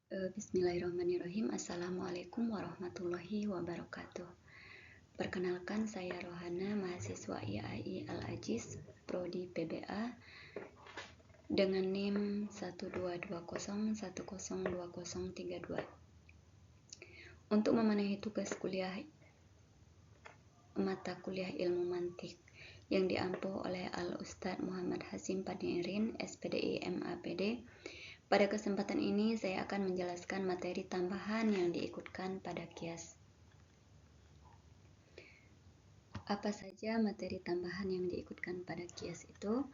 Bismillahirrahmanirrahim. Assalamualaikum warahmatullahi wabarakatuh. Perkenalkan, saya Rohana, mahasiswa IAI Al-Ajiz, Prodi PBA, dengan NIM 12201020032. Untuk memenuhi tugas kuliah mata kuliah ilmu mantik yang diampu oleh Al-Ustadz Muhammad Hasim Panirin, SPDI MAPD, pada kesempatan ini saya akan menjelaskan materi tambahan yang diikutkan pada kias. Apa saja materi tambahan yang diikutkan pada kias itu?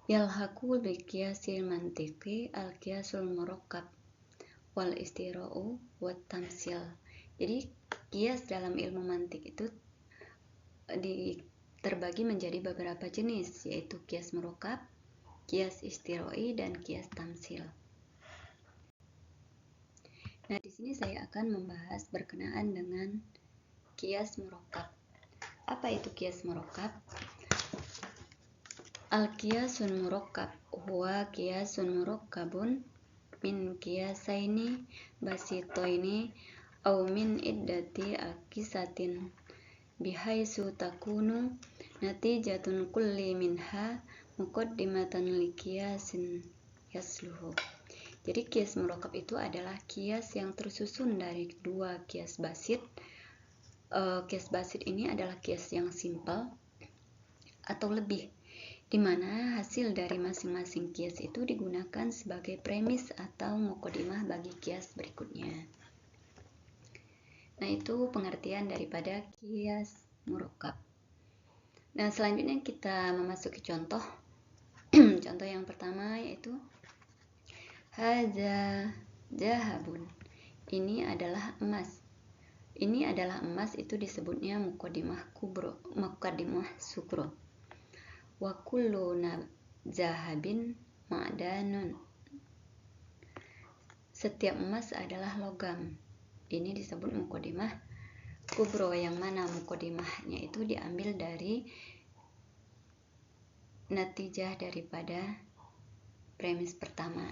Yalhaqu bi qiyasil mantiqi al-qiyasul murakkab wal istira'u wat tamsil. Jadi kias dalam ilmu mantik itu terbagi menjadi beberapa jenis, yaitu kias murakkab, kias istiroi, dan kias tamsil. Nah, di sini saya akan membahas berkenaan dengan kias murakkab. Apa itu kias murakkab? Al-qiyasun murakkab huwa qiyasun murakkabun min qiyasaini basitoini au min iddati akisatin bihaisu takunu natijatun kulli minha muqaddimatan liqiyasin yasluhu. Jadi kias murakkab itu adalah kias yang tersusun dari dua kias basit. Kias basit ini adalah kias yang simpel atau lebih, di mana hasil dari masing-masing kias itu digunakan sebagai premis atau muqaddimah bagi kias berikutnya. Nah, itu pengertian daripada kias murakkab. Nah, selanjutnya kita memasuki contoh. Contoh yang pertama yaitu hadza zahabun. Ini adalah emas. Ini adalah emas, itu disebutnya muqaddimah kubro, muqaddimah sugro. Wa kullu zahabin ma'danun. Setiap emas adalah logam. Ini disebut muqaddimah kubro, yang mana muqaddimahnya itu diambil dari natijah daripada premis pertama.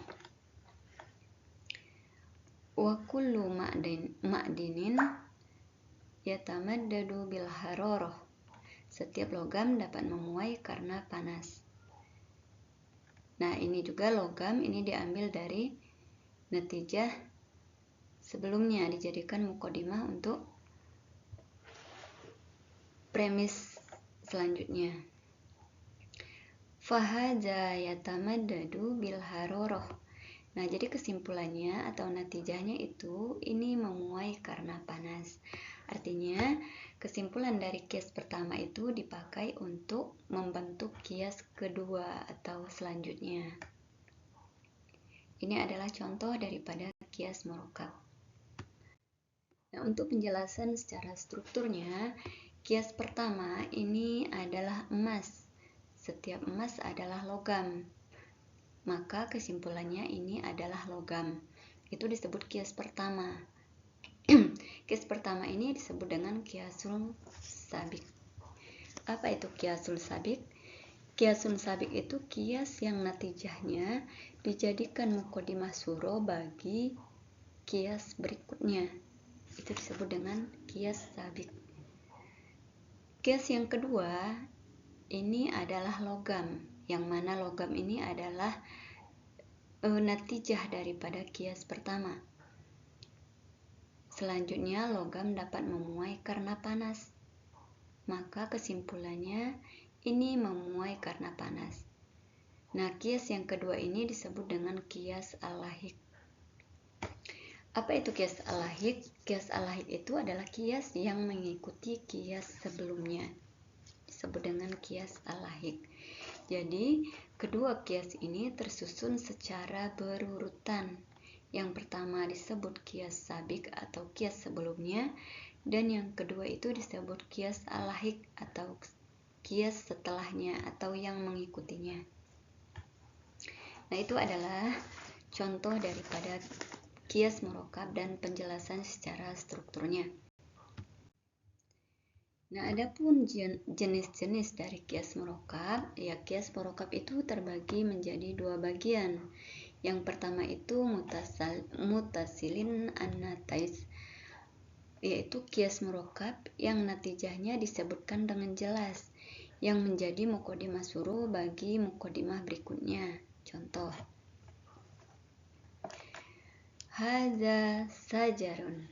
Wa kullu ma'dinin yatamaddadu bil hararah. Setiap logam dapat memuai karena panas. Nah, ini juga logam, ini diambil dari natijah sebelumnya, dijadikan muqaddimah untuk premis selanjutnya. Fahadza yatamaddadu bil hararah. Nah, jadi kesimpulannya atau natijahnya itu ini memuai karena panas. Artinya, kesimpulan dari kias pertama itu dipakai untuk membentuk kias kedua atau selanjutnya. Ini adalah contoh daripada kias murakkab. Nah, untuk penjelasan secara strukturnya, kias pertama ini adalah emas. Setiap emas adalah logam. Maka kesimpulannya ini adalah logam. Itu disebut kias pertama. Kias pertama ini disebut dengan qiyasul sabik. Apa itu qiyasul sabik? Qiyasul sabik itu kias yang natijahnya dijadikan muqaddimah suro bagi kias berikutnya. Itu disebut dengan kias sabik. Kias yang kedua ini adalah logam, yang mana logam ini adalah natijah daripada kias pertama. Selanjutnya, logam dapat memuai karena panas. Maka kesimpulannya ini memuai karena panas. Nah, kias yang kedua ini disebut dengan kias al-lahiq. Apa itu kias al-lahiq? Kias al-lahiq itu adalah kias yang mengikuti kias sebelumnya. Disebut dengan kias al-lahiq. Jadi, kedua kias ini tersusun secara berurutan. Yang pertama disebut kias sabik atau kias sebelumnya, dan yang kedua itu disebut kias al-lahiq atau kias setelahnya atau yang mengikutinya. Nah, itu adalah contoh daripada kias murakkab dan penjelasan secara strukturnya. Nah, adapun jenis-jenis dari kias murakkab, ya kias murakkab itu terbagi menjadi dua bagian, Yang pertama itu mutasilin an-natais, yaitu kias murakkab yang natijahnya disebutkan dengan jelas, yang menjadi muqaddimah suruh bagi muqaddimah berikutnya. Contoh, hadza sajarun,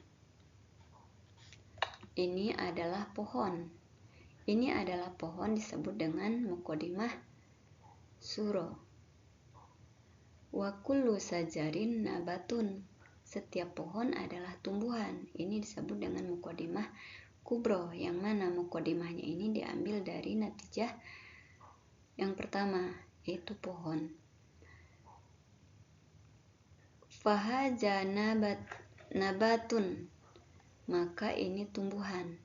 ini adalah pohon. Ini adalah pohon disebut dengan muqaddimah suruh. Wa kullu sajarin nabatun, setiap pohon adalah tumbuhan. Ini disebut dengan muqaddimah kubro, yang mana muqaddimahnya ini diambil dari natijah yang pertama, yaitu pohon. Fahaja nabatun, maka ini tumbuhan.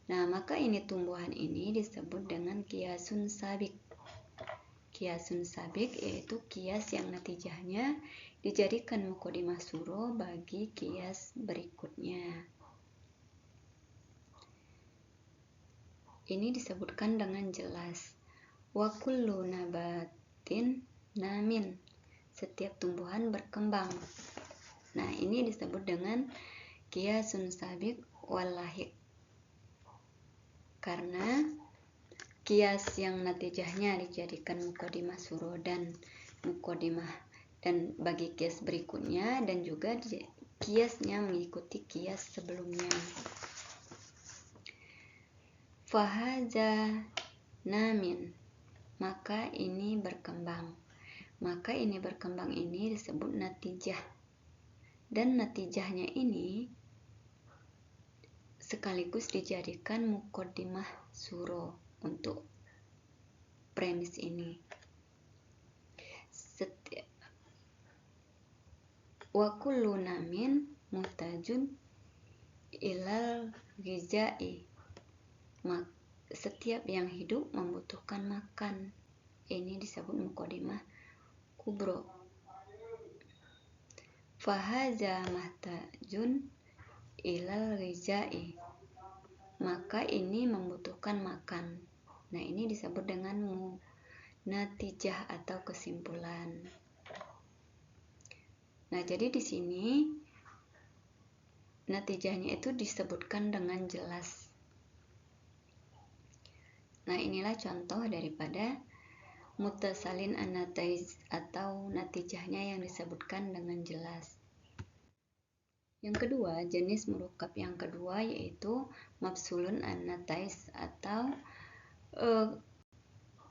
Nah, maka ini tumbuhan ini disebut dengan kiasun sabik. Kiasun sabik yaitu kias yang natijahnya dijadikan muqaddimah suruh bagi kias berikutnya. Ini disebutkan dengan jelas. Wa kullu nabatin namin, setiap tumbuhan berkembang. Nah, ini disebut dengan kiasun sabik wal lahiq. Karena kias yang natijahnya dijadikan muqaddimah suruh dan muqaddimah dan bagi kias berikutnya, dan juga kiasnya mengikuti kias sebelumnya. Fahaza namin, maka ini berkembang. Maka ini berkembang ini disebut natijah. Dan natijahnya ini sekaligus dijadikan muqaddimah suruh untuk premis ini. Wa kullu namin muhtajun ilal ghizai, setiap yang hidup membutuhkan makan. Ini disebut muqaddimah kubro. Fahaza mahtajun ilal ghizai, maka ini membutuhkan makan. Nah, ini disebut dengan natijah atau kesimpulan. Nah, jadi di sini natijahnya itu disebutkan dengan jelas. Nah, inilah contoh daripada mutasalin an-natais atau natijahnya yang disebutkan dengan jelas. Yang kedua, jenis murakkab yang kedua yaitu mafsulun an-natais atau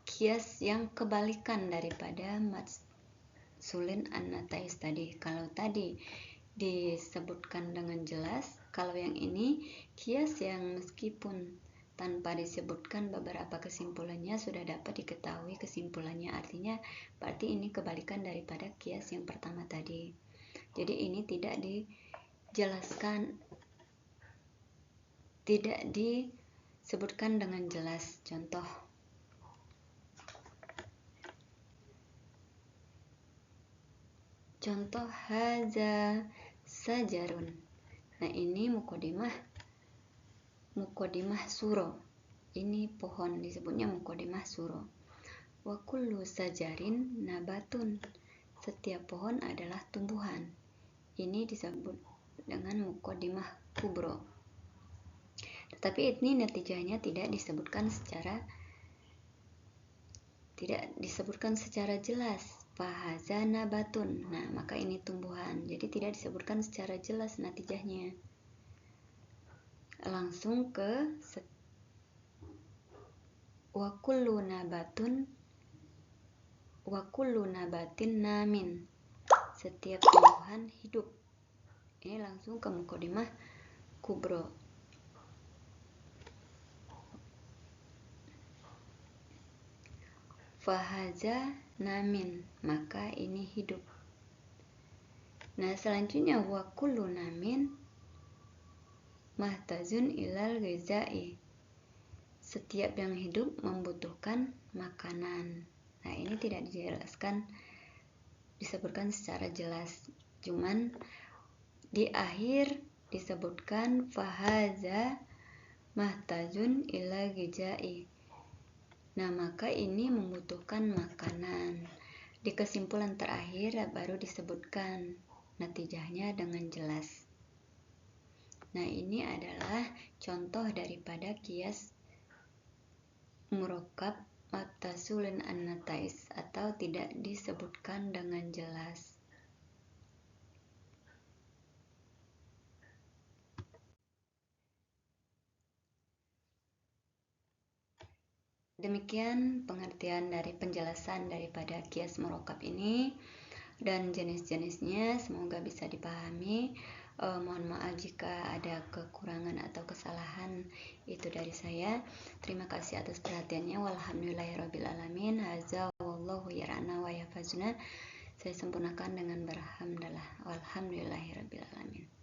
kias yang kebalikan daripada mafsulin an-natais tadi. Kalau tadi disebutkan dengan jelas, kalau yang ini kias yang meskipun tanpa disebutkan beberapa kesimpulannya sudah dapat diketahui kesimpulannya. Artinya berarti ini kebalikan daripada kias yang pertama tadi. Jadi ini tidak dijelaskan, tidak disebutkan dengan jelas. Contoh haza sajarun. Nah, ini muqaddimah suruh. Ini pohon disebutnya muqaddimah suruh. Wa kullu sajarin nabatun, setiap pohon adalah tumbuhan. Ini disebut dengan muqaddimah kubro. Tetapi ini natijahnya tidak disebutkan secara jelas. Fahaza nabatun. Nah, maka ini tumbuhan. Jadi tidak disebutkan secara jelas natijahnya. Langsung ke wa kullu nabatin namin, setiap tumbuhan hidup. Ini langsung ke muqaddimah kubro. Fahaza namin, maka ini hidup. Nah, selanjutnya wa kullu namin mahtazun ilal ghizai, setiap yang hidup membutuhkan makanan. Nah, ini tidak disebutkan secara jelas. Cuman di akhir disebutkan fahaza mahtazun ilal ghizai. Nah, maka ini membutuhkan makanan. Di kesimpulan terakhir baru disebutkan natijahnya dengan jelas. Nah, ini adalah contoh daripada kias murakkab muttasilun an-natais atau tidak disebutkan dengan jelas. Demikian pengertian dari penjelasan daripada kias murakkab ini dan jenis-jenisnya, semoga bisa dipahami. Mohon maaf jika ada kekurangan atau kesalahan itu dari saya. Terima kasih atas perhatiannya. Walhamdulillahirrabbilalamin. Hadza wallahu yara'na wa yafazuna. Saya sempurnakan dengan berhamdalah. Walhamdulillahirrabbilalamin.